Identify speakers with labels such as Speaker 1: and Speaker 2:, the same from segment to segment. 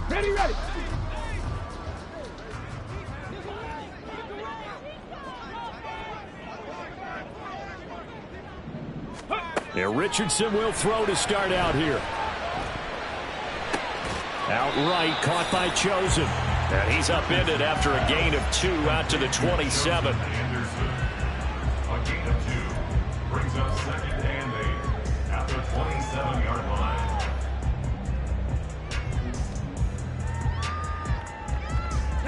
Speaker 1: Ready, ready.
Speaker 2: Yeah, Richardson will throw to start out here. Outright caught by Chosen. And he's upended after a gain of 2 out to the 27.
Speaker 3: A gain of 2 brings up 2nd and 8 at the 27-yard line.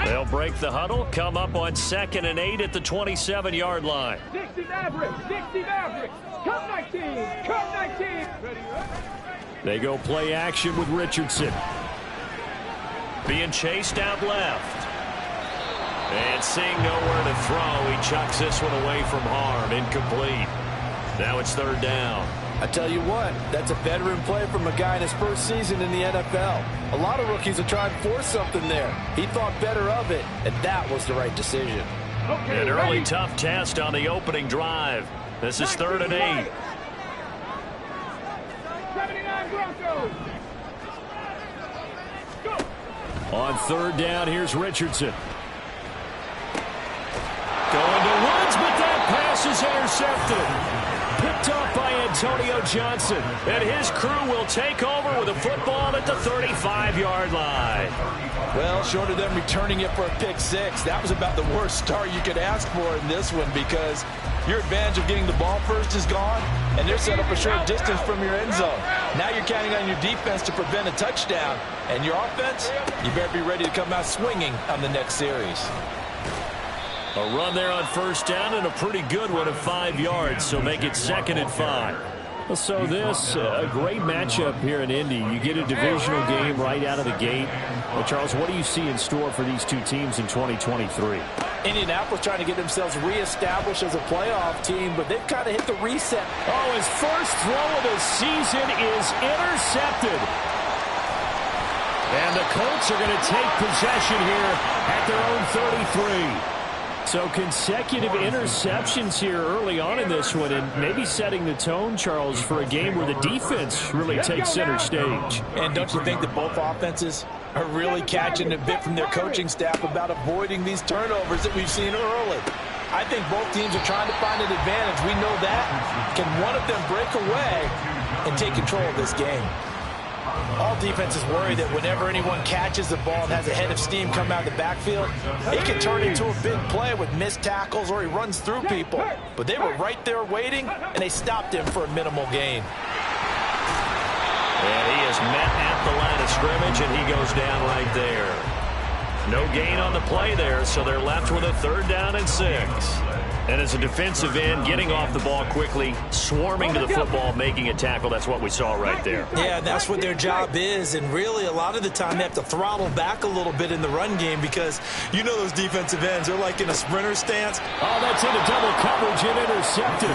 Speaker 2: They'll break the huddle, come up on 2nd and 8 at the 27-yard line.
Speaker 1: 60 Mavericks, 60 Mavericks. Come 19, come 19.
Speaker 2: They go play action with Richardson. Being chased out left. And seeing nowhere to throw, he chucks this one away from harm. Incomplete. Now it's 3rd down.
Speaker 4: I tell you what, that's a veteran play from a guy in his first season in the NFL. A lot of rookies are trying to force something there. He thought better of it, and that was the right decision.
Speaker 1: Okay,
Speaker 2: An early
Speaker 1: ready.
Speaker 2: tough test on the opening drive. This is 3rd and 8.
Speaker 1: 79 Broncos. Go.
Speaker 2: On 3rd down, here's Richardson. Going to Woods, but that pass is intercepted. Picked off by Antonio Johnson. And his crew will take over with a football at the 35-yard line.
Speaker 4: Well, short of them returning it for a pick 6, that was about the worst start you could ask for in this one because your advantage of getting the ball first is gone, and they're set up a short distance from your end zone. Now you're counting on your defense to prevent a touchdown, and your offense, you better be ready to come out swinging on the next series.
Speaker 2: A run there on 1st down and a pretty good one of 5 yards, so make it 2nd and 5. So this, a great matchup here in Indy. You get a divisional game right out of the gate. Well, Charles, what do you see in store for these two teams in 2023?
Speaker 4: Indianapolis trying to get themselves reestablished as a playoff team, but they've kind of hit the reset.
Speaker 2: Oh, his first throw of the season is intercepted. And the Colts are going to take possession here at their own 33. So consecutive interceptions here early on in this one, and maybe setting the tone, Charles, for a game where the defense really takes center stage.
Speaker 4: And don't you think that both offenses are really catching a bit from their coaching staff about avoiding these turnovers that we've seen early? I think both teams are trying to find an advantage. We know that. Can one of them break away and take control of this game? All defenses worry that whenever anyone catches the ball and has a head of steam come out of the backfield, it can turn into a big play with missed tackles or he runs through people. But they were right there waiting, and they stopped him for a minimal gain.
Speaker 2: And he is met at the line of scrimmage, and he goes down right there. No gain on the play there, so they're left with a 3rd down and 6. And as a defensive end, getting off the ball quickly, swarming to the football, making a tackle, that's what we saw right there.
Speaker 4: Yeah, that's what their job is, and really a lot of the time they have to throttle back a little bit in the run game because you know those defensive ends, they're like in a sprinter stance.
Speaker 2: Oh, that's into double coverage and intercepted.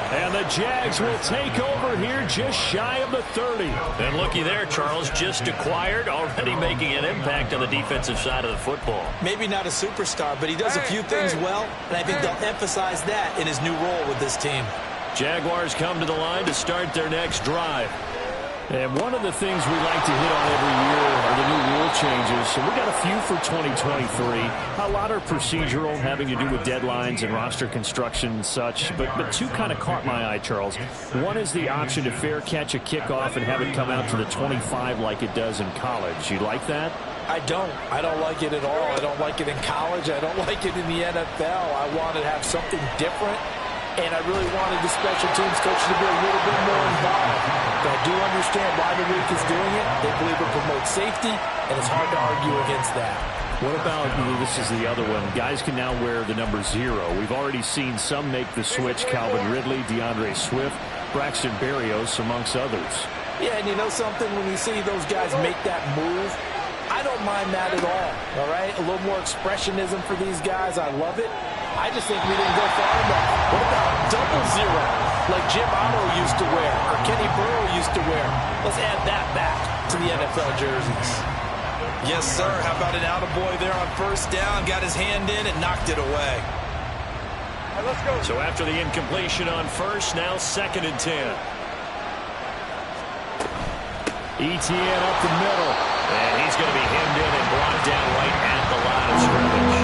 Speaker 2: And the Jags will take over here just shy of the 30. And looky there, Charles, just acquired, already making an impact on the defensive side of the football.
Speaker 4: Maybe not a superstar, but he does a few things well, and I think they'll emphasize that in his new role with this team.
Speaker 2: Jaguars come to the line to start their next drive. And one of the things we like to hit on every year are the new rule changes. So we got a few for 2023. A lot are procedural, having to do with deadlines and roster construction and such. But two kind of caught my eye, Charles. One is the option to fair catch a kickoff and have it come out to the 25 like it does in college. You like that?
Speaker 4: I don't like it at all. I don't like it in college. I don't like it in the NFL. I want to have something different. And I really wanted the special teams coach to be a little bit more involved. But I do understand why the league is doing it. They believe it promotes safety, and it's hard to argue against that.
Speaker 2: What about, this is the other one, guys can now wear the number 0. We've already seen some make the switch, Calvin Ridley, DeAndre Swift, Braxton Berrios, amongst others.
Speaker 4: Yeah, and you know something? When you see those guys make that move, I don't mind that at all right? A little more expressionism for these guys. I love it. I just think we didn't go far enough. What about double 0, like Jim Otto used to wear or Kenny Burrow used to wear? Let's add that back to the NFL jerseys. Yes, sir. How about an attaboy there on 1st down? Got his hand in and knocked it away.
Speaker 1: All right, let's go.
Speaker 2: So after the incompletion on 1st, now 2nd and 10. ETN up the middle.
Speaker 5: And he's going to be hemmed in and brought down right at the line of scrimmage.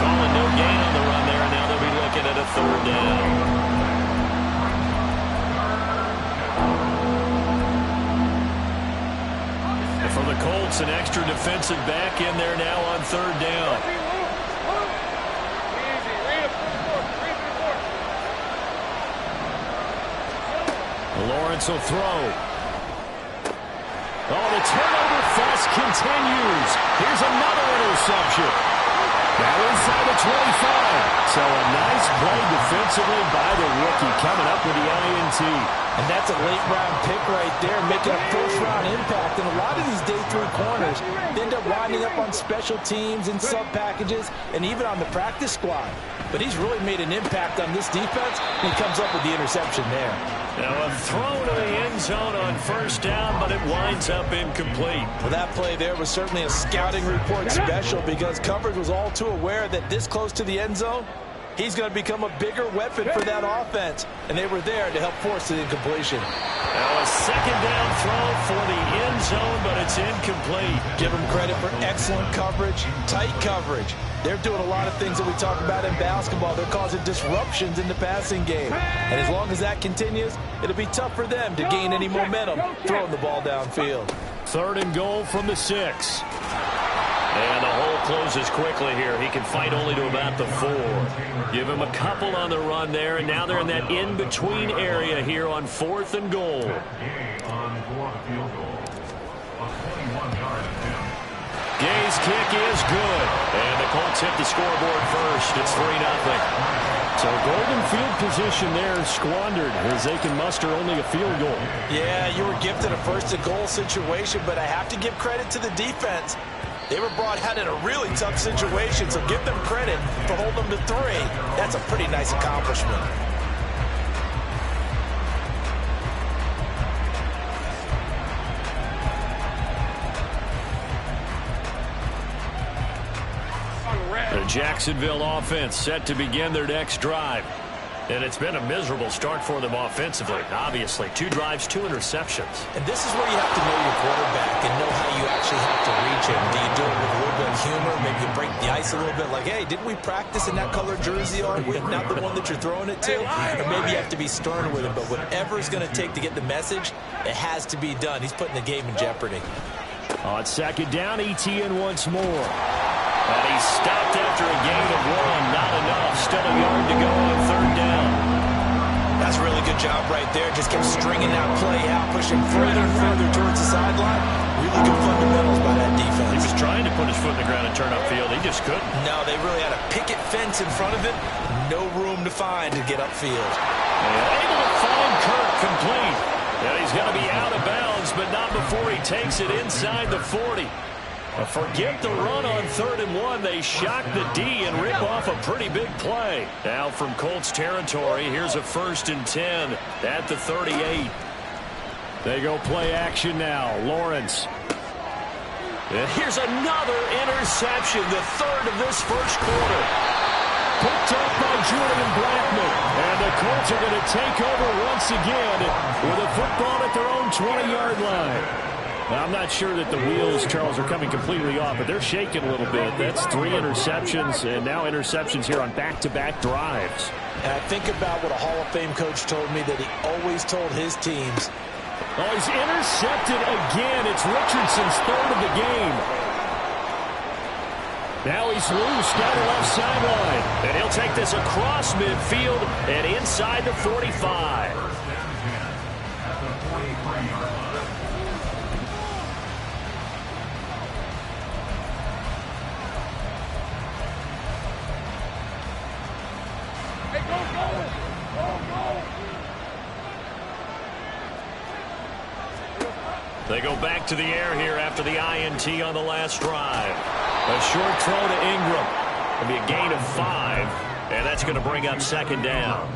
Speaker 5: Calling no gain on the run there, and now they'll be looking at a 3rd down.
Speaker 2: For the Colts, an extra defensive back in there now on 3rd down. Lawrence will throw. Oh, the turnover fuss continues. Here's another interception. Now inside the 25. So a nice play defensively by the rookie coming up with the INT.
Speaker 4: And that's a late-round pick right there, making a first-round impact. And a lot of these day 3 corners end up winding up on special teams and sub-packages and even on the practice squad. But he's really made an impact on this defense, and he comes up with the interception there.
Speaker 2: Now a throw to the end zone on 1st down, but it winds up incomplete.
Speaker 4: Well, that play there was certainly a scouting report special because coverage was all too aware that this close to the end zone, he's going to become a bigger weapon for that offense, and they were there to help force the incompletion.
Speaker 2: Now a 2nd down throw for the end zone, but it's incomplete.
Speaker 4: Give them credit for excellent coverage, tight coverage. They're doing a lot of things that we talk about in basketball. They're causing disruptions in the passing game. And as long as that continues, it'll be tough for them to gain any momentum throwing the ball downfield.
Speaker 2: 3rd and goal from the 6.
Speaker 5: And the hole closes quickly here. He can fight only to about the 4.
Speaker 2: Give him a couple on the run there, and now they're in that in-between area here on 4th and goal. Gay's kick is good. And the Colts hit the scoreboard first. It's 3-0. So golden field position there squandered as they can muster only a field goal.
Speaker 4: Yeah, you were gifted a 1st and goal situation, but I have to give credit to the defense. They were brought out in a really tough situation, so give them credit for holding them to 3. That's a pretty nice accomplishment.
Speaker 2: The Jacksonville offense set to begin their next drive. And it's been a miserable start for them offensively, obviously. 2 drives, 2 interceptions.
Speaker 4: And this is where you have to know your quarterback and know how you actually have to reach him. Do you do it with a little bit of humor? Maybe you break the ice a little bit like, hey, didn't we practice in that color jersey all week? Not the one that you're throwing it to? Or maybe you have to be stern with him. But whatever it's going to take to get the message, it has to be done. He's putting the game in jeopardy.
Speaker 2: On 2nd down, ETN once more. And he's stopped after a gain of 1. Not enough. Still a yard to go on 3rd down.
Speaker 4: That's a really good job right there. Just kept stringing that play out, pushing further and further towards the sideline. Really good fundamentals by that defense.
Speaker 2: He was trying to put his foot in the ground and turn upfield. He just couldn't.
Speaker 4: No, they really had a picket fence in front of it. No room to find to get upfield.
Speaker 2: And able to find Kirk complete. And he's going to be out of bounds, but not before he takes it inside the 40. Forget the run on 3rd and 1. They shock the D and rip off a pretty big play. Now from Colts territory, here's a 1st and 10 at the 38. They go play action now. Lawrence. And here's another interception, the 3rd of this 1st quarter. Picked up by Julian Blackman. And the Colts are going to take over once again with a football at their own 20-yard line. Now, I'm not sure that the wheels, Charles, are coming completely off, but they're shaking a little bit. That's 3 interceptions, and now interceptions here on back-to-back drives.
Speaker 4: And I think about what a Hall of Fame coach told me that he always told his teams.
Speaker 2: Oh, he's intercepted again. It's Richardson's 3rd of the game. Now he's loose down the left sideline, and he'll take this across midfield and inside the 45. They go back to the air here after the INT on the last drive. A short throw to Ingram. It'll be a gain of 5, and that's going to bring up 2nd down.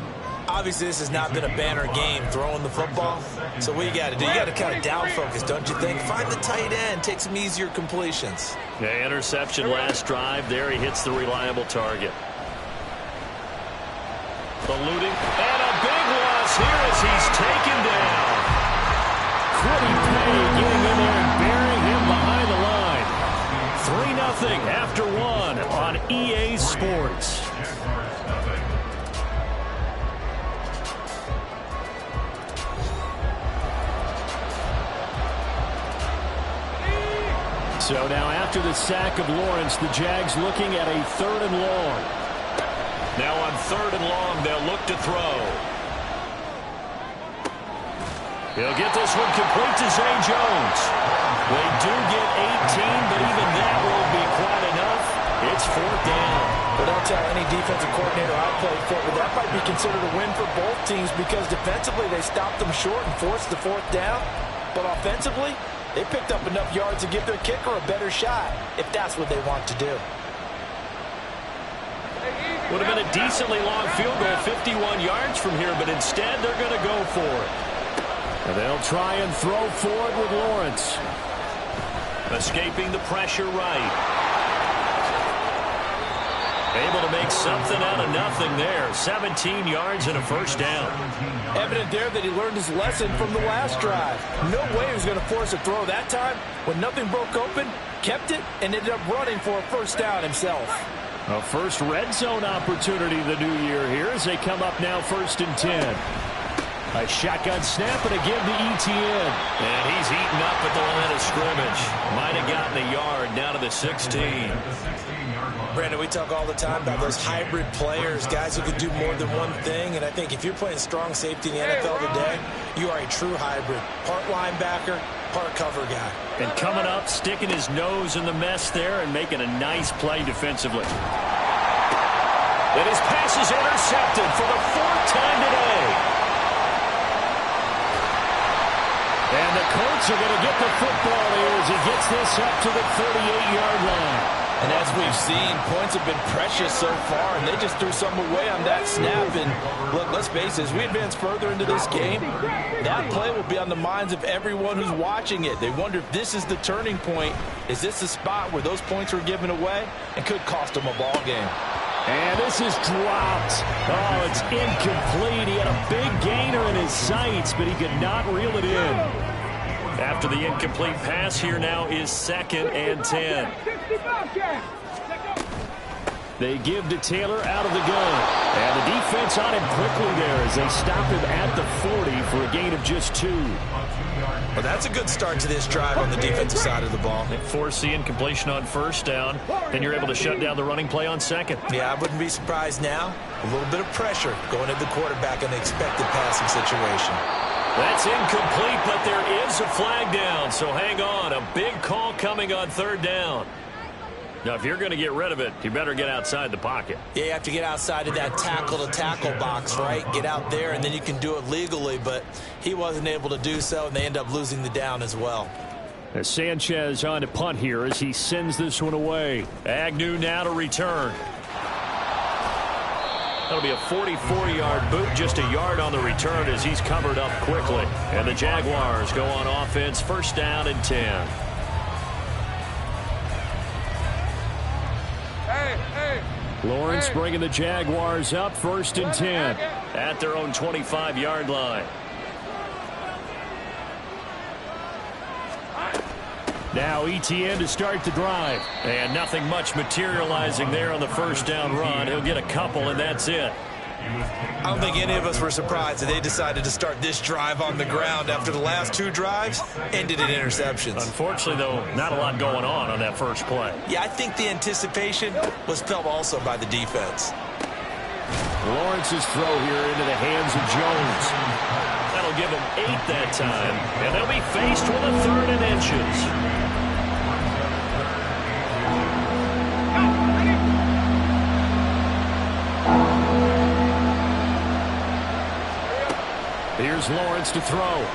Speaker 4: Obviously, this has not been a banner game throwing the football. So what you got to do, you got to kind of down focus, don't you think? Find the tight end, take some easier completions.
Speaker 2: Yeah, interception last drive. There he hits the reliable target. Eluding, and a big loss here as he's taken down. Quiddy Pay So now after the sack of Lawrence, the Jags looking at a 3rd and long.
Speaker 5: Now on 3rd and long, they'll look to throw. He'll get this one complete to Zay Jones. They do get 18, but even that won't be quite enough. It's 4th down.
Speaker 4: But I'll tell any defensive coordinator I played for, but that might be considered a win for both teams because defensively they stopped them short and forced the 4th down. But offensively, they picked up enough yards to give their kicker a better shot if that's what they want to do.
Speaker 5: Would have been a decently long field goal, 51 yards from here, but instead they're going to go for it.
Speaker 2: And they'll try and throw forward with Lawrence.
Speaker 5: Escaping the pressure right. Able to make something out of nothing there. 17 yards and a 1st down.
Speaker 4: Evident there that he learned his lesson from the last drive. No way he was going to force a throw that time. When nothing broke open, kept it, and ended up running for a 1st down himself.
Speaker 2: A first red zone opportunity the new year here as they come up now 1st and 10. A shotgun snap and again to ETN.
Speaker 5: And he's eaten up at the line of scrimmage. Might have gotten a yard down to the 16.
Speaker 4: Brandon, we talk all the time about those hybrid players, guys who can do more than one thing. And I think if you're playing strong safety in the NFL today, you are a true hybrid. Part linebacker, part cover guy.
Speaker 2: And coming up, sticking his nose in the mess there and making a nice play defensively.
Speaker 5: And his pass is intercepted for the 4th time today.
Speaker 2: And the Colts are going to get the football here as he gets this up to the 38-yard line.
Speaker 4: And as we've seen, points have been precious so far, and they just threw some away on that snap. And look, let's face it, as we advance further into this game, that play will be on the minds of everyone who's watching it. They wonder if this is the turning point. Is this the spot where those points were given away and could cost them a ball game?
Speaker 2: And this is dropped. Oh, it's incomplete. He had a big gainer in his sights, but he could not reel it in.
Speaker 5: After the incomplete pass, here now is 2nd and 10.
Speaker 2: They give to Taylor out of the gun. And the defense on him quickly there as they stop him at the 40 for a gain of just 2.
Speaker 4: Well, that's a good start to this drive on the defensive side of the ball.
Speaker 5: They force the incompletion on 1st down. Then you're able to shut down the running play on 2nd.
Speaker 4: Yeah, I wouldn't be surprised now. A little bit of pressure going at the quarterback in the expected passing situation.
Speaker 5: That's incomplete, but there is a flag down, so hang on. A big call coming on 3rd down. Now, if you're going to get rid of it, you better get outside the pocket.
Speaker 4: Yeah, you have to get outside of that tackle-to-tackle box, right? Get out there, and then you can do it legally, but he wasn't able to do so, and they end up losing the down as well.
Speaker 2: As Sanchez on to punt here as he sends this one away.
Speaker 5: Agnew now to return. That'll be a 44-yard boot, just a yard on the return as he's covered up quickly. And the Jaguars go on offense, 1st down and 10.
Speaker 2: Lawrence bringing the Jaguars up 1st and 10.
Speaker 5: At their own 25-yard line.
Speaker 2: Now ETN to start the drive.
Speaker 5: And nothing much materializing there on the 1st down run. He'll get a couple, and that's it.
Speaker 4: I don't think any of us were surprised that they decided to start this drive on the ground after the last 2 drives ended in interceptions.
Speaker 5: Unfortunately, though, not a lot going on that first play.
Speaker 4: Yeah, I think the anticipation was felt also by the defense.
Speaker 2: Lawrence's throw here into the hands of Jones.
Speaker 5: That'll give them 8 that time, and they'll be faced with a 3rd and inches.
Speaker 2: Here's Lawrence to throw.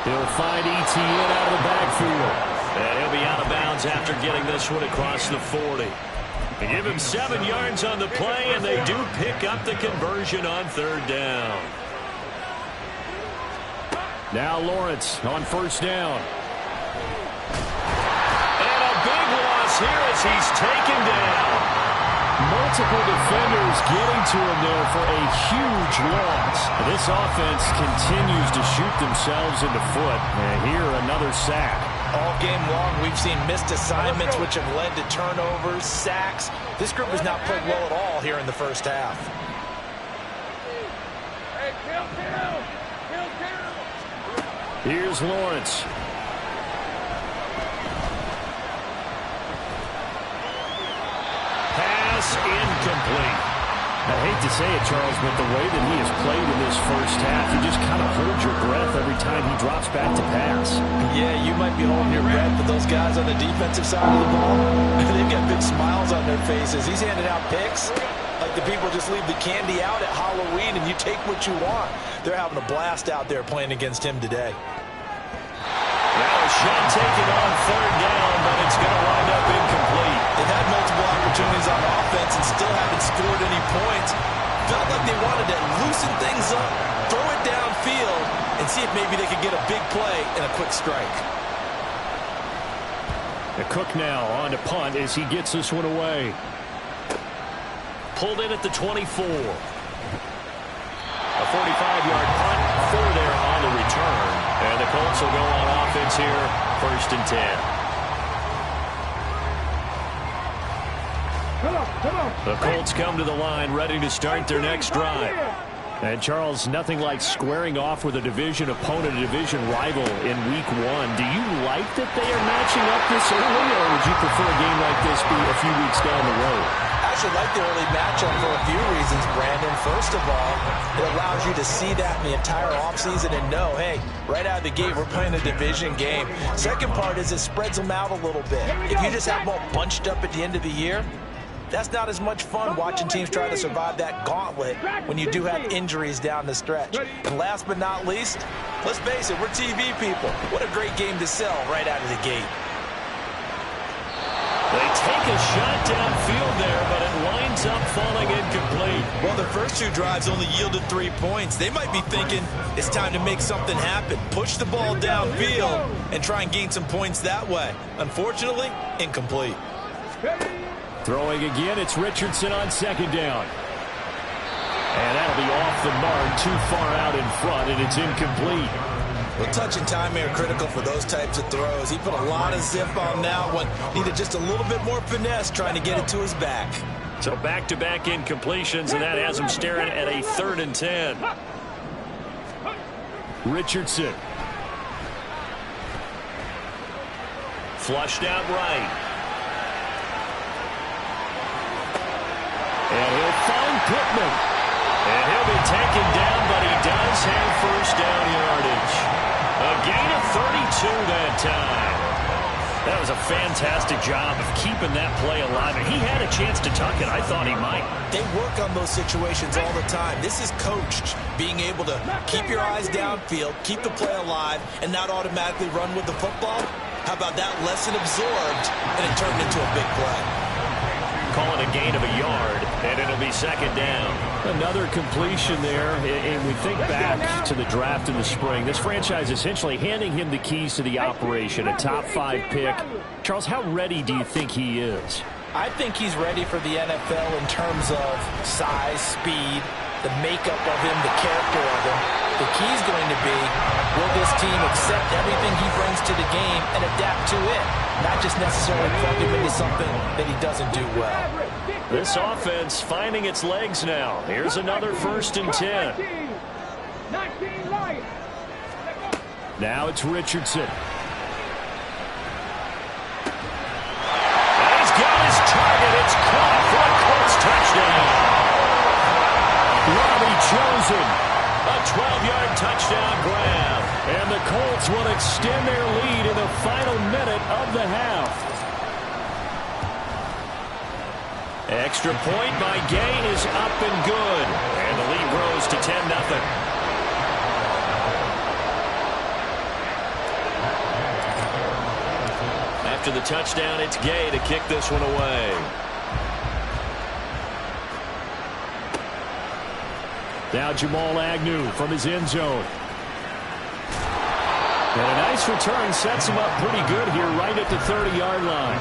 Speaker 2: He'll find ETN out of the backfield.
Speaker 5: And he'll be out of bounds after getting this one across the 40. They give him 7 yards on the play, and they do pick up the conversion on 3rd down.
Speaker 2: Now Lawrence on 1st down.
Speaker 5: And a big loss here as he's taken down.
Speaker 2: Multiple defenders getting to him there for a huge loss. This offense continues to shoot themselves in the foot. And here, another sack.
Speaker 4: All game long, we've seen missed assignments, which have led to turnovers, sacks. This group has not played well at all here in the 1st half.
Speaker 2: Here's Lawrence.
Speaker 5: incomplete.
Speaker 2: I hate to say it, Charles, but the way that he has played in this first half, you just kind of hold your breath every time he drops back to pass.
Speaker 4: Yeah, you might be holding your breath, but those guys on the defensive side of the ball, they've got big smiles on their faces. He's handing out picks like the people just leave the candy out at Halloween and you take what you want. They're having a blast out there playing against him today.
Speaker 5: Now a shot taken on third down, but it's going to wind up incomplete.
Speaker 4: They've had multiple opportunities on offense and still haven't scored any points. Felt like they wanted to loosen things up, throw it downfield, and see if maybe they could get a big play and a quick strike.
Speaker 2: The Cook now on to punt as he gets this one away.
Speaker 5: Pulled in at the 24. A 45-yard punt, 4 there on the return. And the Colts will go on offense here, 1st and 10. The Colts come to the line, ready to start their next drive.
Speaker 2: And, Charles, nothing like squaring off with a division opponent, a division rival in week 1. Do you like that they are matching up this early, or would you prefer a game like this be a few weeks down the road?
Speaker 4: I actually like the early matchup for a few reasons, Brandon. First of all, it allows you to see that in the entire offseason and know, hey, right out of the gate, we're playing a division game. Second part is it spreads them out a little bit. If you just have them all bunched up at the end of the year, that's not as much fun watching teams try to survive that gauntlet when you do have injuries down the stretch. And last but not least, let's face it, we're TV people. What a great game to sell right out of the gate.
Speaker 5: They take a shot downfield there, but it winds up falling incomplete.
Speaker 4: Well, the first 2 drives only yielded 3 points. They might be thinking it's time to make something happen. Push the ball downfield and try and gain some points that way. Unfortunately, incomplete.
Speaker 2: Throwing again, it's Richardson on 2nd down. And that'll be off the mark, too far out in front, and it's incomplete.
Speaker 4: Well, touch and time are critical for those types of throws. He put a lot of zip on that one. Needed just a little bit more finesse trying to get it to his back.
Speaker 5: So back-to-back incompletions, and that has him staring at a 3rd and 10.
Speaker 2: Richardson.
Speaker 5: Flushed out right.
Speaker 2: And he'll find Pittman.
Speaker 5: And he'll be taken down, but he does have 1st down yardage. A gain of 32 that time. That was a fantastic job of keeping that play alive. And he had a chance to tuck it. I thought he might.
Speaker 4: They work on those situations all the time. This is coached, being able to keep your eyes downfield, keep the play alive, and not automatically run with the football. How about that lesson absorbed, and it turned into a big play.
Speaker 5: Calling a gain of a yard, and it'll be 2nd down.
Speaker 2: Another completion there, and we think back to the draft in the spring. This franchise essentially handing him the keys to the operation, a top 5 pick. Charles, how ready do you think he is?
Speaker 4: I think he's ready for the NFL in terms of size, speed, the makeup of him, the character of him. The key is going to be, will this team accept everything he brings to the game and adapt to it? Not just necessarily plug him into something that he doesn't do well.
Speaker 5: This offense finding its legs now. Here's another 1st and 10.
Speaker 2: Now it's Richardson.
Speaker 5: And he's got his target. It's caught for a Colts touchdown.
Speaker 2: Robbie Chosen.
Speaker 5: A 12-yard touchdown grab.
Speaker 2: And the Colts will extend their lead in the final minute of the half.
Speaker 5: Extra point by Gay is up and good. And the lead grows to 10-0. After the touchdown, it's Gay to kick this one away.
Speaker 2: Now Jamal Agnew from his end zone. And a nice return sets him up pretty good here right at the 30-yard line.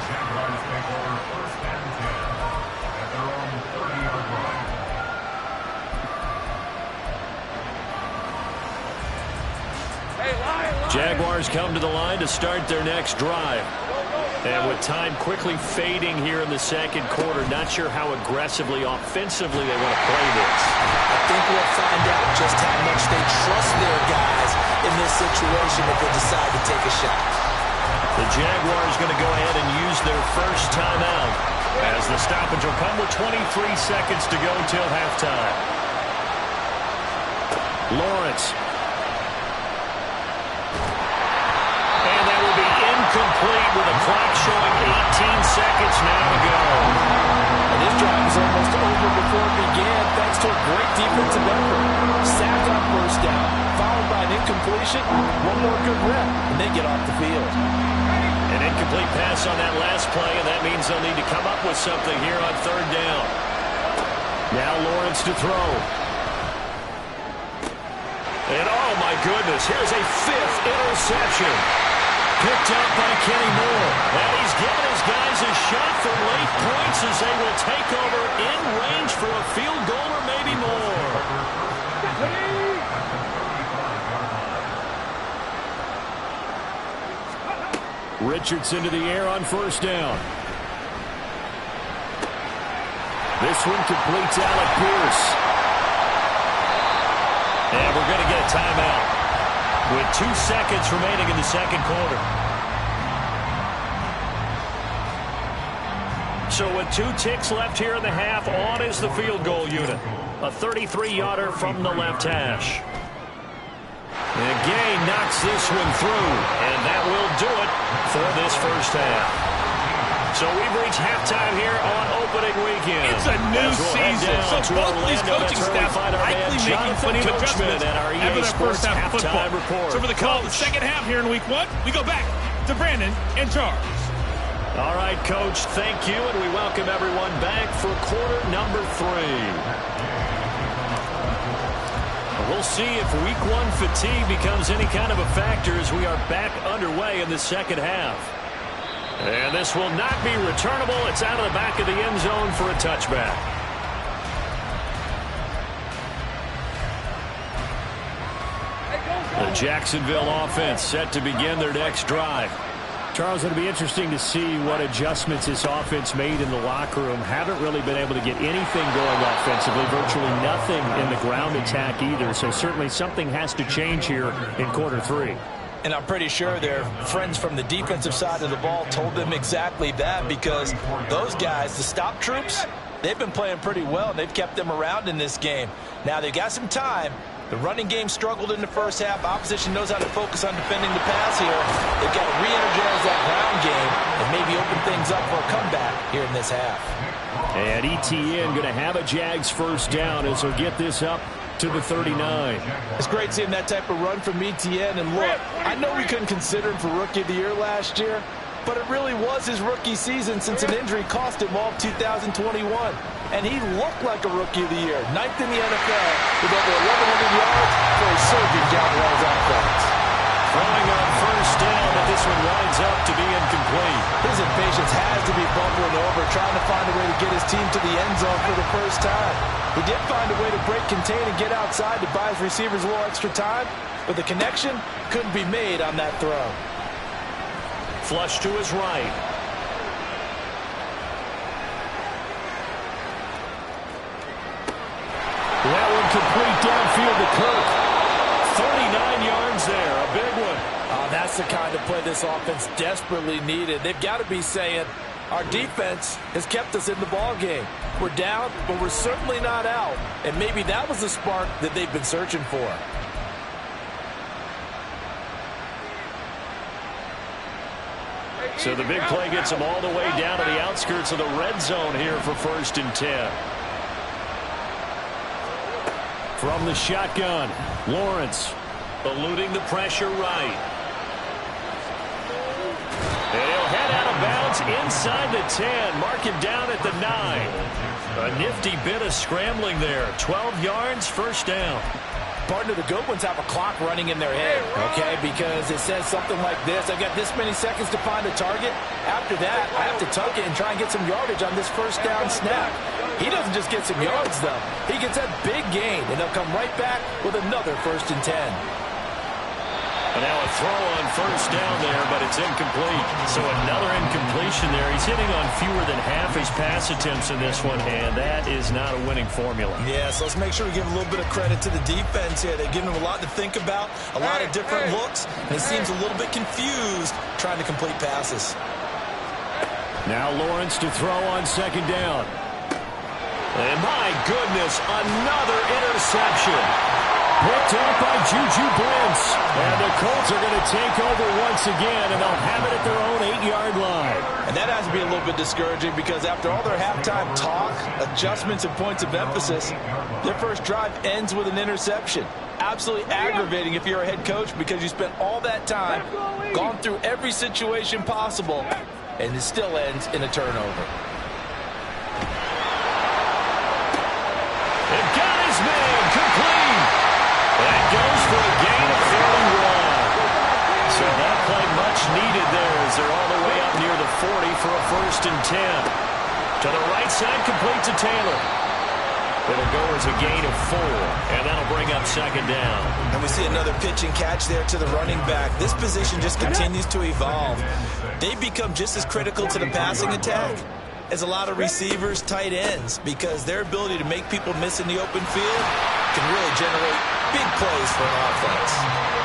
Speaker 5: Jaguars come to the line to start their next drive. And with time quickly fading here in the 2nd quarter, not sure how aggressively, offensively they want to play this.
Speaker 4: I think we'll find out just how much they trust their guys in this situation if they decide to take a shot.
Speaker 5: The Jaguars going to go ahead and use their 1st timeout. As the stoppage will come with 23 seconds to go till halftime. Lawrence. And that will be incomplete with a clock showing 18 seconds now to go.
Speaker 4: And this drive was almost over before it began thanks to a great defensive effort. Sack on first down, followed by an incompletion, one more good rep, and they get off the field.
Speaker 5: An incomplete pass on that last play, and that means they'll need to come up with something here on third down. Now Lawrence to throw. And oh my goodness, here's a fifth interception. Picked up by Kenny Moore. And he's giving his guys a shot for late points as they will take over in range for a field goal or maybe more.
Speaker 2: Richardson to the air on first down. This one completes Alec Pierce.
Speaker 5: And we're going to get a timeout with 2 seconds remaining in the second quarter. So with 2 ticks left here in the half, on is the field goal unit. A 33-yarder from the left hash. And Gay knocks this one through, and that will do it for this first half. So we've reached halftime here on opening weekend.
Speaker 1: It's a new season, so both these coaching staffs likely making plenty of adjustments after their first half of football.
Speaker 5: Report.
Speaker 1: So for the call of the second half here in week 1, we go back to Brandon and Charles.
Speaker 5: All right, Coach, thank you, and we welcome everyone back for quarter number 3. We'll see if week 1 fatigue becomes any kind of a factor as we are back underway in the second half. And this will not be returnable. It's out of the back of the end zone for a touchback. The Jacksonville offense set to begin their next drive.
Speaker 2: Charles, it'll be interesting to see what adjustments this offense made in the locker room. Haven't really been able to get anything going offensively, virtually nothing in the ground attack either. So certainly something has to change here in quarter 3.
Speaker 4: And I'm pretty sure their friends from the defensive side of the ball told them exactly that, because those guys, the stop troops, they've been playing pretty well, and they've kept them around in this game. Now they've got some time. The running game struggled in the first half. Opposition knows how to focus on defending the pass here. They've got to re-energize that ground game and maybe open things up for a comeback here in this half.
Speaker 2: And ETN going to have a Jags first down as he'll get this up to the 39.
Speaker 4: It's great seeing that type of run from ETN. And look, I know we couldn't consider him for Rookie of the Year last year, but it really was his rookie season since an injury cost him all of 2021. And he looked like a Rookie of the Year. 9th in the NFL with over 1,100 yards for a surging Jaguars offense.
Speaker 5: Throwing on first down, but this one winds up to be incomplete.
Speaker 4: His impatience has to be bubbling over, trying to find a way to get his team to the end zone for the first time. He did find a way to break, contain, and get outside to buy his receivers a little extra time, but the connection couldn't be made on that throw.
Speaker 5: Flush to his right.
Speaker 2: That one complete downfield to Kirk.
Speaker 5: 39 yards there, a big one.
Speaker 4: Oh, that's the kind of play this offense desperately needed. They've got to be saying, our defense has kept us in the ball game. We're down, but we're certainly not out. And maybe that was the spark that they've been searching for.
Speaker 5: So the big play gets them all the way down to the outskirts of the red zone here for 1st and 10.
Speaker 2: From the shotgun, Lawrence.
Speaker 5: Eluding the pressure right. And he'll head out of bounds inside the 10. Mark him down at the 9. A nifty bit of scrambling there. 12 yards, first down.
Speaker 4: Partner, the good ones have a clock running in their head, okay? Because it says something like this. I've got this many seconds to find a target. After that, I have to tuck it and try and get some yardage on this first down snap. He doesn't just get some yards, though. He gets that big gain, and they'll come right back with another 1st and 10.
Speaker 5: And now a throw on first down there, but it's incomplete. So another incompletion there. He's hitting on fewer than half his pass attempts in this one, and that is not a winning formula.
Speaker 4: Yeah, so let's make sure we give a little bit of credit to the defense here. They've given him a lot to think about, a lot of different looks, and he seems a little bit confused trying to complete passes.
Speaker 2: Now Lawrence to throw on second down.
Speaker 5: And my goodness, another interception.
Speaker 2: Picked up by Juju Brents. And the Colts are going to take over once again, and they'll have it at their own 8-yard line.
Speaker 4: And that has to be a little bit discouraging because after all their halftime talk, adjustments, and points of emphasis, their first drive ends with an interception. Absolutely aggravating if you're a head coach because you spent all that time, gone through every situation possible, and it still ends in a turnover.
Speaker 5: And got his man complete. That goes for a gain of 31. So that play much needed there as they're all the way up near the 40 for a 1st and 10. To the right side, complete to Taylor. It'll go as a gain of 4, and that'll bring up second down.
Speaker 4: And we see another pitch and catch there to the running back. This position just continues to evolve. They become just as critical to the passing attack as a lot of receivers, tight ends, because their ability to make people miss in the open field can really generate big plays for an offense.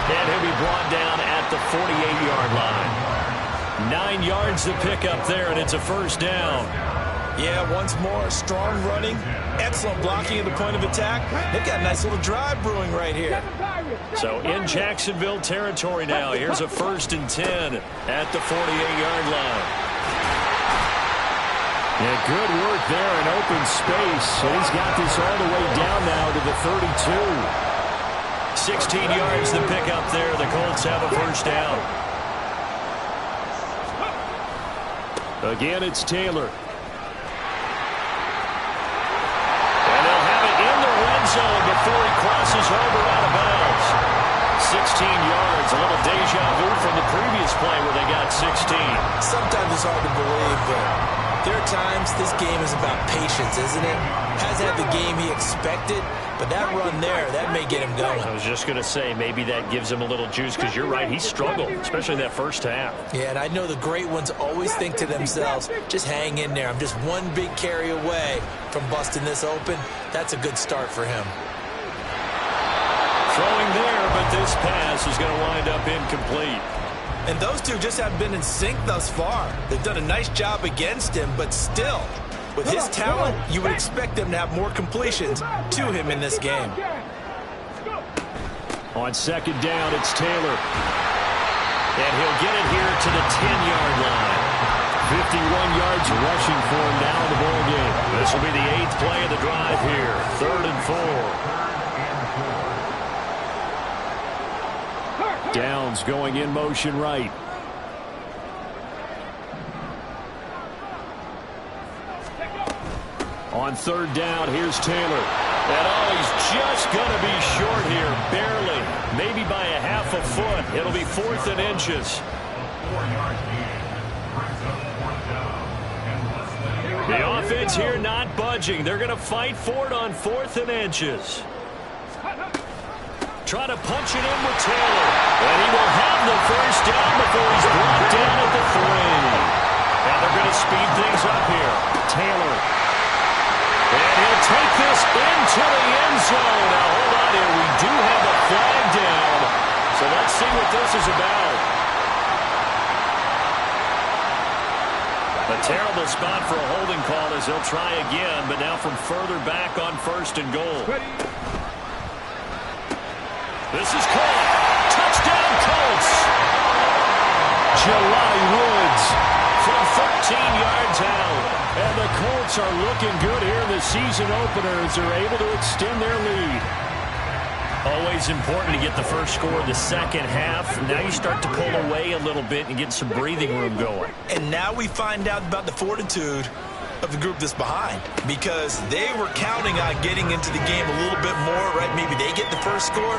Speaker 5: And he'll be brought down at the 48-yard line. 9 yards to pick up there, and it's a 1st down.
Speaker 4: Yeah, once more, strong running, excellent blocking at the point of attack. They've got a nice little drive brewing right here.
Speaker 5: So in Jacksonville territory now, here's a 1st and 10 at the 48-yard line.
Speaker 2: Yeah, good work there in open space. So he's got this all the way down now to the 32.
Speaker 5: 16 yards to pick up there. The Colts have a 1st down.
Speaker 2: Again, it's Taylor.
Speaker 5: Zone before he crosses over out of bounds. 16 yards, a little deja vu from the previous play where they got 16.
Speaker 4: Sometimes it's hard to believe, but there are times this game is about patience, isn't it? Hasn't had the game he expected, but that run there, that may get him going.
Speaker 5: I was just going to say, maybe that gives him a little juice because you're right, he struggled, especially in that first half.
Speaker 4: Yeah, and I know the great ones always think to themselves, just hang in there. I'm just one big carry away from busting this open. That's a good start for him.
Speaker 5: Throwing there, but this pass is going to wind up incomplete.
Speaker 4: And those two just haven't been in sync thus far. They've done a nice job against him, but still, with his talent, you would expect them to have more completions to him in this game.
Speaker 2: On second down, it's Taylor.
Speaker 5: And he'll get it here to the 10-yard line.
Speaker 2: 51 yards rushing for him now in the ball game.
Speaker 5: This will be the 8th play of the drive here. 3rd and 4.
Speaker 2: Downs going in motion right. On 3rd down, here's Taylor.
Speaker 5: And he's just going to be short here, barely. Maybe by a half a foot. It'll be 4th and inches.
Speaker 3: 4 yards gain. Brings up 4th down. And less than
Speaker 5: The offense here not budging. They're going to fight for it on 4th and inches. Try to punch it in with Taylor. And he will have the 1st down before he's brought down at the 3. And they're going to speed things up here.
Speaker 2: Taylor.
Speaker 5: And he'll take this into the end zone. Now, hold on here. We do have a flag down. So let's see what this is about. A terrible spot for a holding call as they'll try again, but now from further back on 1st and goal. This is caught. Touchdown, Colts.
Speaker 2: Jelani Woods
Speaker 5: from 13 yards out.
Speaker 2: And the Colts are looking good here in the season opener as they're able to extend their lead.
Speaker 5: Always important to get the first score of the second half. Now you start to pull away a little bit and get some breathing room going.
Speaker 4: And now we find out about the fortitude of the group that's behind, because they were counting on getting into the game a little bit more, right? Maybe they get the first score.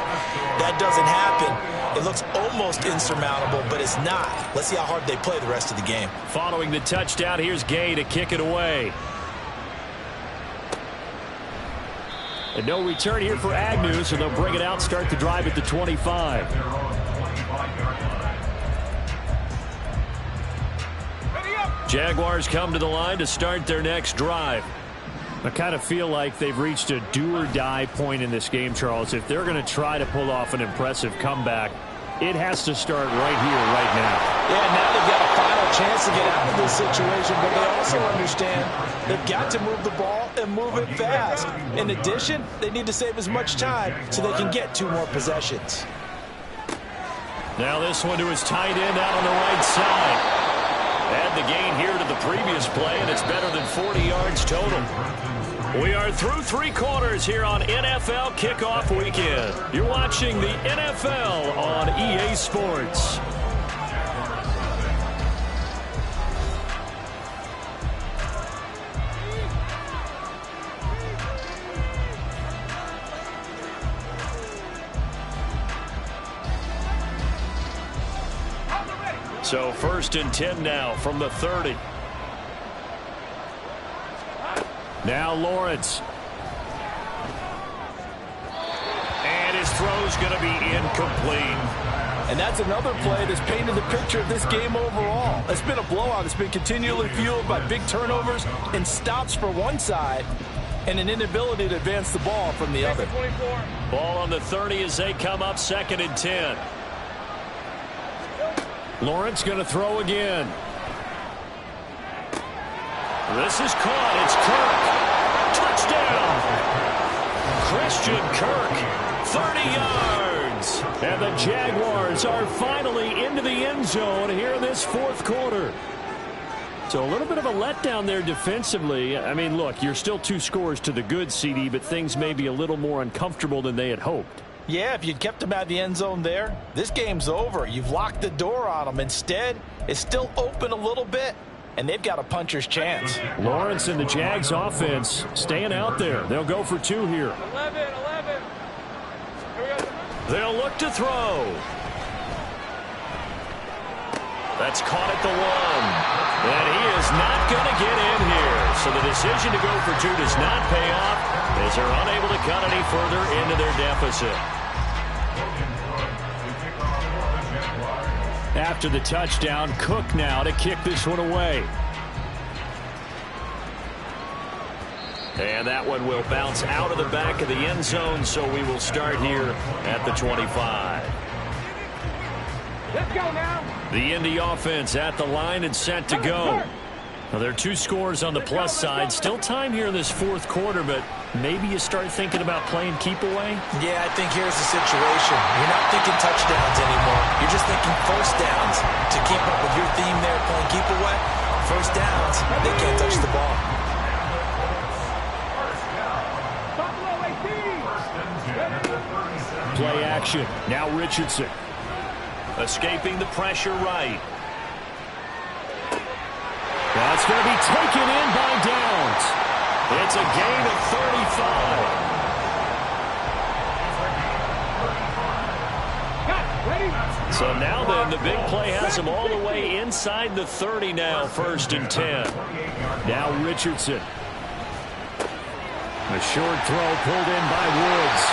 Speaker 4: That doesn't happen. It looks almost insurmountable, but it's not. Let's see how hard they play the rest of the game.
Speaker 5: Following the touchdown, here's Gay to kick it away.
Speaker 2: And no return here for Agnew, so they'll bring it out, start the drive at the 25.
Speaker 5: Jaguars come to the line to start their next drive.
Speaker 2: I kind of feel like they've reached a do-or-die point in this game, Charles. If they're going to try to pull off an impressive comeback, it has to start right here, right now.
Speaker 4: Yeah, now they've got a final chance to get out of this situation, but they also understand they've got to move the ball and move it fast. In addition, they need to save as much time so they can get 2 more possessions.
Speaker 5: Now this one to his tight end out on the right side. Add the gain here to the previous play, and it's better than 40 yards total. We are through 3 quarters here on NFL Kickoff Weekend. You're watching the NFL on EA Sports. So 1st and 10 now from the 30. Now Lawrence. And his throw's going to be incomplete.
Speaker 4: And that's another play that's painted the picture of this game overall. It's been a blowout. It's been continually fueled by big turnovers and stops for one side and an inability to advance the ball from the other.
Speaker 5: Ball on the 30 as they come up 2nd and 10. Lawrence going to throw again. This is caught. It's Kirk. Touchdown. Christian Kirk. 30 yards. And the Jaguars are finally into the end zone here in this 4th quarter. So a little bit of a letdown there defensively. I mean, look, you're still 2 scores to the good, CD, but things may be a little more uncomfortable than they had hoped.
Speaker 4: Yeah, if you'd kept them out of the end zone there, this game's over. You've locked the door on them. Instead, it's still open a little bit, and they've got a puncher's chance.
Speaker 2: Lawrence and the Jags offense staying out there. They'll go for 2 here.
Speaker 1: 11.
Speaker 5: They'll look to throw. That's caught at the 1. And he is not going to get in here. So the decision to go for 2 does not pay off as they're unable to cut any further into their deficit.
Speaker 2: After the touchdown, Cook now to kick this one away.
Speaker 5: And that one will bounce out of the back of the end zone, so we will start here at the 25.
Speaker 1: Let's go now.
Speaker 5: The Indy offense at the line and set to go. Well, there are 2 scores on the plus side. Still time here in this 4th quarter, but maybe you start thinking about playing keep away?
Speaker 4: Yeah, I think here's the situation. You're not thinking touchdowns anymore. You're just thinking first downs. To keep up with your theme there, playing keep away, first downs, they can't touch the ball.
Speaker 2: Play action. Now Richardson.
Speaker 5: Escaping the pressure right.
Speaker 2: That's going to be taken in by Downs.
Speaker 5: It's a gain of 35. So now then, the big play has him all the way inside the 30 now, 1st and 10.
Speaker 2: Now Richardson. A short throw pulled in by Woods.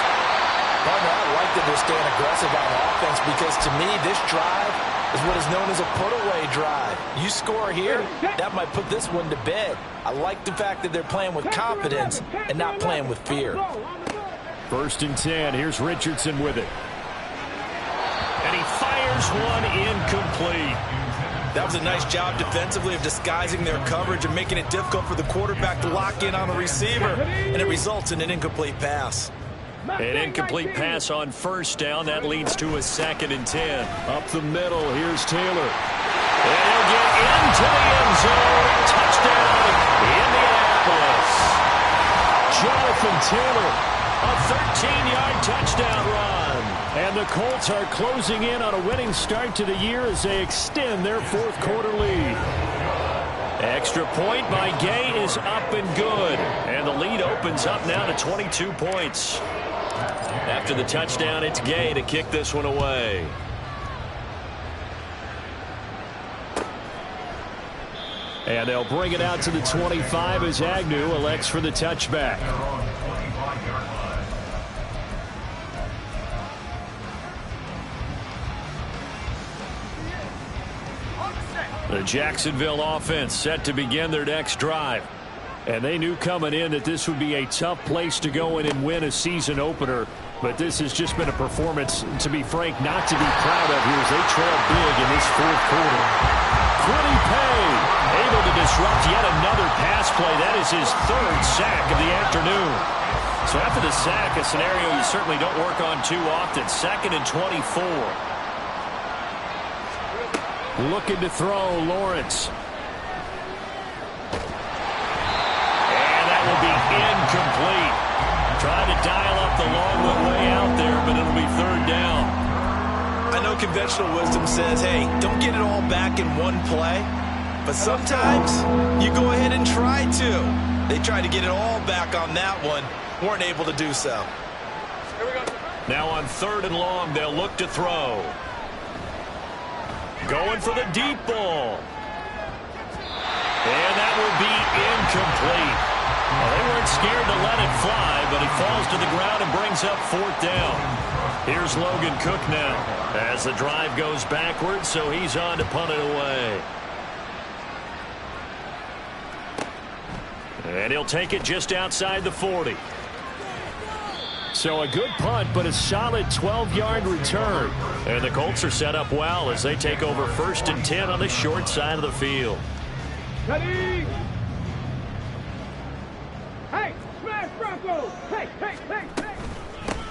Speaker 4: Partner, I like that they're staying aggressive on offense because to me, this drive is what is known as a put-away drive. You score here, that might put this one to bed. I like the fact that they're playing with confidence and not playing with fear.
Speaker 2: 1st and 10. Here's Richardson with it.
Speaker 5: And he fires one incomplete.
Speaker 4: That was a nice job defensively of disguising their coverage and making it difficult for the quarterback to lock in on the receiver, and it results in an incomplete pass.
Speaker 5: An incomplete pass on 1st down. That leads to a 2nd and 10.
Speaker 2: Up the middle, here's Taylor.
Speaker 5: And he'll get into the end zone. Touchdown, Indianapolis.
Speaker 2: Jonathan Taylor.
Speaker 5: A 13-yard touchdown run.
Speaker 2: And the Colts are closing in on a winning start to the year as they extend their 4th quarter lead.
Speaker 5: Extra point by Gay is up and good. And the lead opens up now to 22 points. After the touchdown, it's Gay to kick this one away.
Speaker 2: And they'll bring it out to the 25 as Agnew elects for the touchback.
Speaker 5: The Jacksonville offense set to begin their next drive.
Speaker 2: And they knew coming in that this would be a tough place to go in and win a season opener. But this has just been a performance, to be frank, not to be proud of here as they trail big in this 4th quarter. Pretty pay.
Speaker 5: Able to disrupt yet another pass play. That is his third sack of the afternoon. So after the sack, a scenario you certainly don't work on too often. 2nd and 24.
Speaker 2: Looking to throw, Lawrence.
Speaker 5: And that will be incomplete. Trying to dial up the long way out there, but it'll be 3rd down.
Speaker 4: I know conventional wisdom says, hey, don't get it all back in one play. But sometimes you go ahead and try to. They tried to get it all back on that one. Weren't able to do so.
Speaker 5: Here we go. Now on 3rd and long, they'll look to throw. Going for the deep ball. And that will be incomplete. Well, they weren't scared to let it fly, but he falls to the ground and brings up 4th down. Here's Logan Cook now as the drive goes backwards, so he's on to punt it away. And he'll take it just outside the 40.
Speaker 2: So a good punt, but a solid 12-yard return.
Speaker 5: And the Colts are set up well as they take over 1st and 10 on the short side of the field.
Speaker 6: Ready? Hey, smash Bronco! Hey, hey, hey, hey!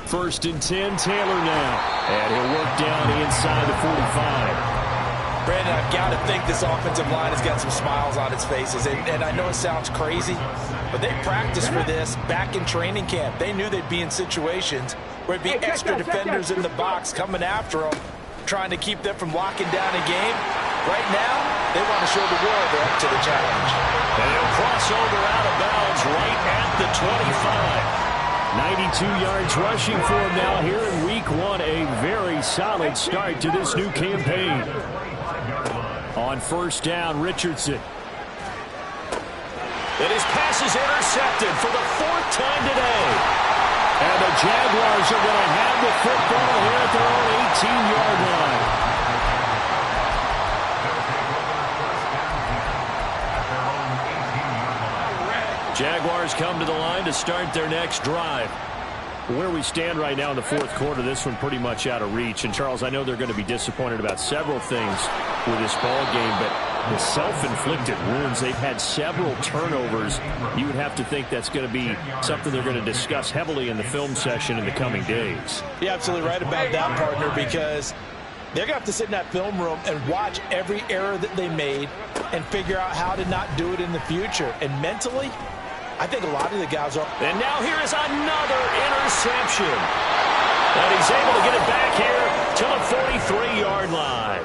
Speaker 2: 1st and 10, Taylor now. And he'll work down inside the 45.
Speaker 4: Brandon, I've got to think this offensive line has got some smiles on its faces. And I know it sounds crazy, but they practiced for this back in training camp. They knew they'd be in situations where it'd be extra defenders in the box coming after them, trying to keep them from locking down a game. Right now, they want to show the world they're up to the challenge.
Speaker 5: And he'll cross over out of bounds right at the 25.
Speaker 2: 92 yards rushing for him now here in week 1. A very solid start to this new campaign. On 1st down, Richardson.
Speaker 5: And his pass is intercepted for the 4th time today.
Speaker 2: And the Jaguars are going to have the football here at their own 18-yard line.
Speaker 5: Jaguars come to the line to start their next drive.
Speaker 2: Where we stand right now in the 4th quarter, this one pretty much out of reach. And, Charles, I know they're going to be disappointed about several things with this ball game, but the self-inflicted wounds, they've had several turnovers. You would have to think that's going to be something they're going to discuss heavily in the film session in the coming days.
Speaker 4: You're absolutely right about that, partner, because they're going to have to sit in that film room and watch every error that they made and figure out how to not do it in the future. And mentally, I think a lot of the guys are.
Speaker 5: And now here is another interception. And he's able to get it back here to the 43-yard line.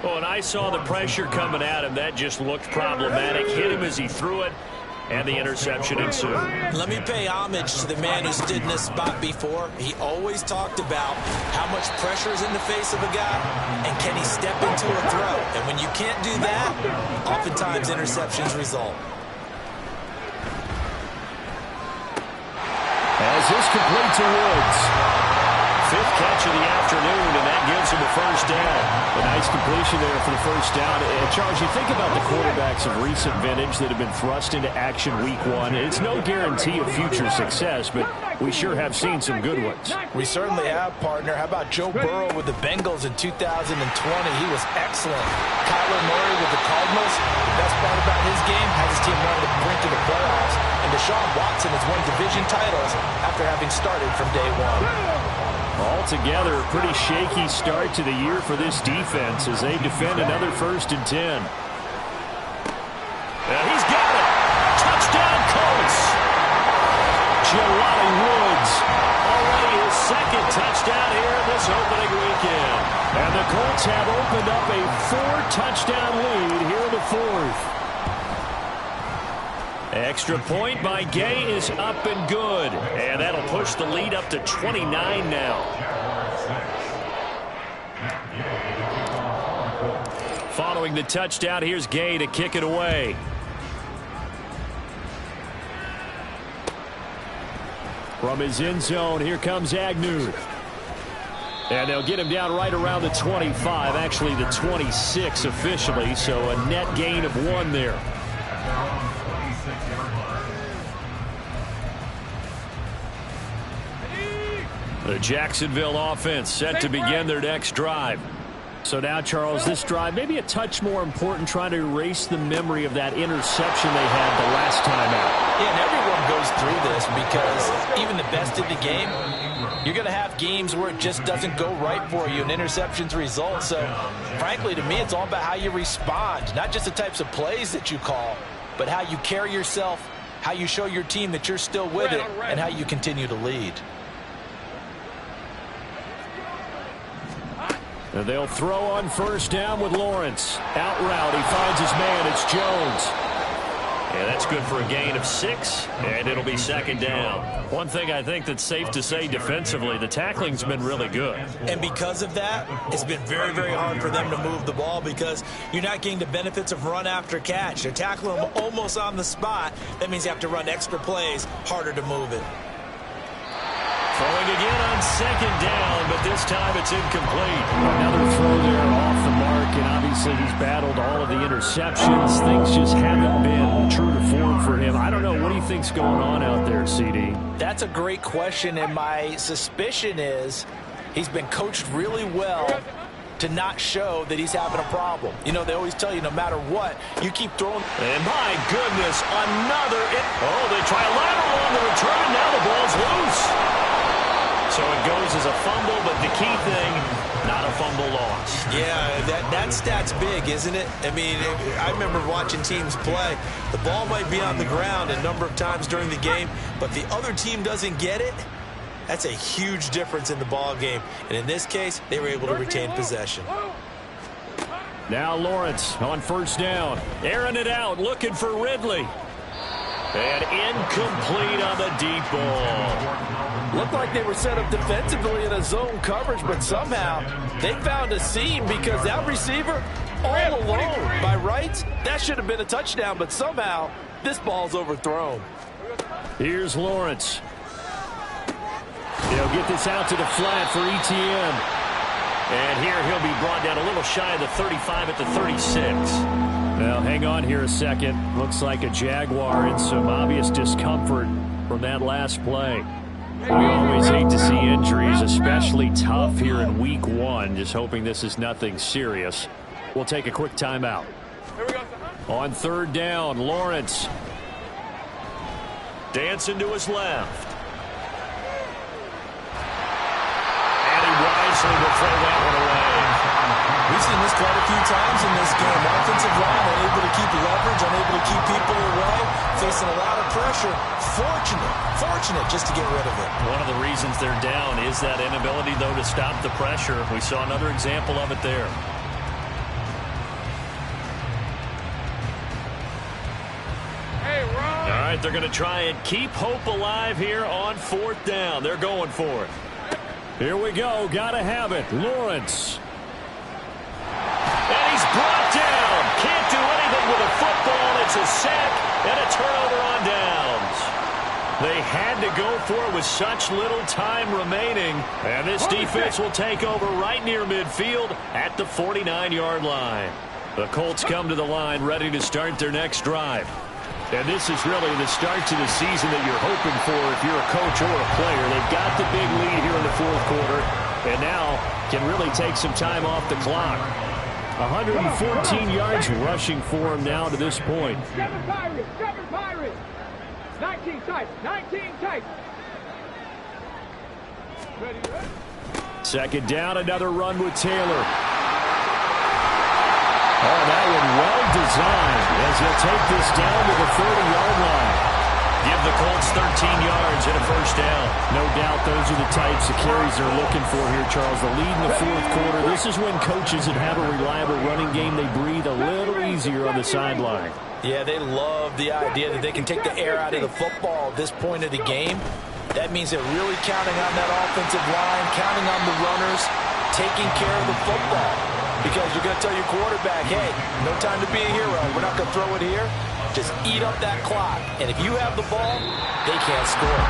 Speaker 5: Oh, and I saw the pressure coming at him. That just looked problematic. Hit him as he threw it, and the interception ensued.
Speaker 4: Let me pay homage to the man who stood in this spot before. He always talked about how much pressure is in the face of a guy, and can he step into a throw. And when you can't do that, oftentimes interceptions result.
Speaker 2: As this complete to Woods.
Speaker 5: 5th catch of the afternoon, and that gives him a 1st down.
Speaker 2: A nice completion there for the 1st down. And Charles, you think about the quarterbacks of recent vintage that have been thrust into action week 1. It's no guarantee of future success, but we sure have seen some good ones.
Speaker 4: We certainly have, partner. How about Joe Burrow with the Bengals in 2020? He was excellent. Kyler Murray with the Cardinals. The best part about his game has his team running the brink of the playoffs. And Deshaun Watson has won division titles after having started from day 1.
Speaker 2: Altogether, a pretty shaky start to the year for this defense as they defend another 1st and 10.
Speaker 5: He's got it. Touchdown, Colts.
Speaker 2: Jelani Woods.
Speaker 5: Already his 2nd touchdown here this opening weekend.
Speaker 2: And the Colts have opened up a 4-touchdown lead here in the 4th.
Speaker 5: Extra point by Gay is up and good. And that'll push the lead up to 29 now. Following the touchdown, here's Gay to kick it away.
Speaker 2: From his end zone, here comes Agnew. And they'll get him down right around the 25, actually the 26 officially, so a net gain of 1 there.
Speaker 5: The Jacksonville offense set to begin their next drive.
Speaker 2: So now, Charles, this drive maybe a touch more important, trying to erase the memory of that interception they had the last time out.
Speaker 4: Yeah, and everyone goes through this because even the best in the game, you're going to have games where it just doesn't go right for you and interceptions result. So, frankly, to me, it's all about how you respond, not just the types of plays that you call, but how you carry yourself, how you show your team that you're still with it, and how you continue to lead.
Speaker 2: And they'll throw on first down with Lawrence. Out route, he finds his man. It's Jones.
Speaker 5: And that's good for a gain of 6, and it'll be second down. One thing I think that's safe to say defensively, the tackling's been really good.
Speaker 4: And because of that, it's been very, very hard for them to move the ball because you're not getting the benefits of run after catch. They're tackling them almost on the spot. That means you have to run extra plays, harder to move it.
Speaker 5: Throwing again on second down, but this time it's incomplete.
Speaker 2: Another throw there off the mark, and obviously he's battled all of the interceptions. Things just haven't been true to form for him. I don't know. What do you think's going on out there, CD?
Speaker 4: That's a great question, and my suspicion is he's been coached really well to not show that he's having a problem. You know, they always tell you no matter what, you keep throwing.
Speaker 5: And my goodness, another. They try a lateral on the return. Now the ball's loose. So it goes as a fumble, but the key thing, not a fumble loss.
Speaker 4: Yeah, that stat's big, isn't it? I mean, I remember watching teams play. The ball might be on the ground a number of times during the game, but the other team doesn't get it. That's a huge difference in the ball game. And in this case, they were able to retain possession.
Speaker 2: Now Lawrence on first down.
Speaker 5: Airing it out, looking for Ridley. And incomplete on the deep ball.
Speaker 4: Looked like they were set up defensively in a zone coverage, but somehow they found a seam because that receiver all alone. By rights, that should have been a touchdown, but somehow this ball's overthrown.
Speaker 2: Here's Lawrence. He'll get this out to the flat for ETN.
Speaker 5: And here he'll be brought down a little shy of the 35 at the 36.
Speaker 2: Now, hang on here a second. Looks like a Jaguar in some obvious discomfort from that last play. We always hate to see injuries, especially tough here in week 1. Just hoping this is nothing serious. We'll take a quick timeout. On third down, Lawrence.
Speaker 5: Dancing to his left. And he wisely will throw that one away.
Speaker 4: We've seen this quite a few times in this game. Offensive line unable to keep leverage, unable to keep people away, facing a lot of pressure. Fortunate just to get rid of it.
Speaker 5: One of the reasons they're down is that inability, though, to stop the pressure. We saw another example of it there. All right, they're going to try and keep hope alive here on fourth down. They're going for it.
Speaker 2: Here we go. Got to have it. Lawrence.
Speaker 5: And he's brought down. Can't do anything with a football. It's a sack and a turnover on downs. They had to go for it with such little time remaining. And this defense will take over right near midfield at the 49-yard line. The Colts come to the line ready to start their next drive. And this is really the start to the season that you're hoping for if you're a coach or a player. They've got the big lead here in the fourth quarter and now can really take some time off the clock. 114 yards rushing for him now to this point.
Speaker 6: 7 Pirates. 19 tight. Ready.
Speaker 2: Second down, another run with Taylor. Oh, that one well designed as he'll take this down to the 30-yard line.
Speaker 5: Give the Colts 13 yards and a first down.
Speaker 2: No doubt those are the types of carries they're looking for here, Charles. The lead in the fourth quarter. This is when coaches that have a reliable running game, they breathe a little easier on the sideline.
Speaker 4: Yeah, they love the idea that they can take the air out of the football at this point of the game. That means they're really counting on that offensive line, counting on the runners, taking care of the football. Because you're going to tell your quarterback, hey, no time to be a hero. We're not going to throw it here. Just eat up that clock. And if you have the ball, they can't score.